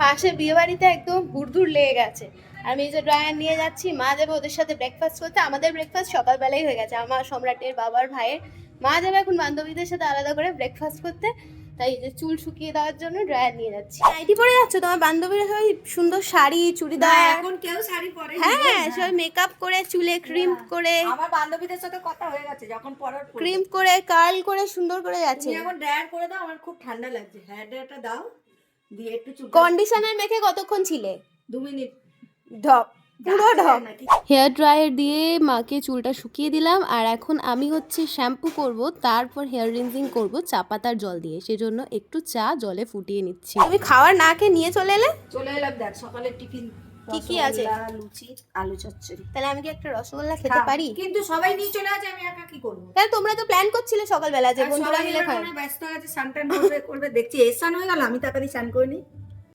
পাশে বিয়ে বাড়িতে একদম হুড়দুড় লেগে গেছে। আমি এই যে ড্রায়ার নিয়ে যাচ্ছি, মা যাবে ওদের সাথে ব্রেকফাস্ট করতে। আমাদের ব্রেকফাস্ট সকালবেলাই হয়ে গেছে, আমার, সম্রাটের, বাবার, ভাইয়ের। মা যাবে এখন বান্ধবীদের সাথে আলাদা করে ব্রেকফাস্ট করতে। তাই এই যে চুল শুকিয়ে দেওয়ার জন্য ড্রায়ার নিয়ে যাচ্ছি। নাইটি পরে যাচ্ছ? তোমার বান্ধবীরা সবাই সুন্দর শাড়ি, চুড়িদার। এখন কেউ শাড়ি পরে না। হ্যাঁ, সবাই মেকআপ করে, চুলে ক্রিম করে। আমার বান্ধবীদের সাথে কথা হয়ে গেছে, যখন পরার ক্রিম করে, কার্ল করে, সুন্দর করে যাচ্ছে। তুমি এখন ড্রায়ার করে দাও, আমার খুব ঠান্ডা লাগছে। হেয়ার ড্রায়ারটা দাও, দিয়ে একটু চুল কন্ডিশনার মেখে কতক্ষণ ছিলে? 2 মিনিট। ঢপ, পুরো ঢপ। হেয়ার ড্রায়ার দিয়ে মাকে চুলটা শুকিয়ে দিলাম, আর এখন আমি হচ্ছে শ্যাম্পু করব, তারপর হেয়ার রিনজিং করব চা পাতার জল দিয়ে। সেজন্য একটু চা জলে ফুটিয়ে নিচ্ছি। তুমি খাওয়ার না খেয়ে নিয়ে চলে এলে? চলে এলাম, দেখ সকালের টিফিন কি কি আছে? লুচি, আলু চচ্চড়ি। তাহলে আমি কি একটা রসগোল্লা খেতে পারি? কিন্তু সবাই নিয়ে চলে আসে, আমি একা কি করব? তাহলে তোমরা তো প্ল্যান করছিলে সকালবেলা যে বন্ধুরা মিলে খাই। ব্যস্ত আছে, স্নান টান করবে দেখছি এসান হয়ে গেল, আমি তাড়াতাড়ি স্নান করে নিই।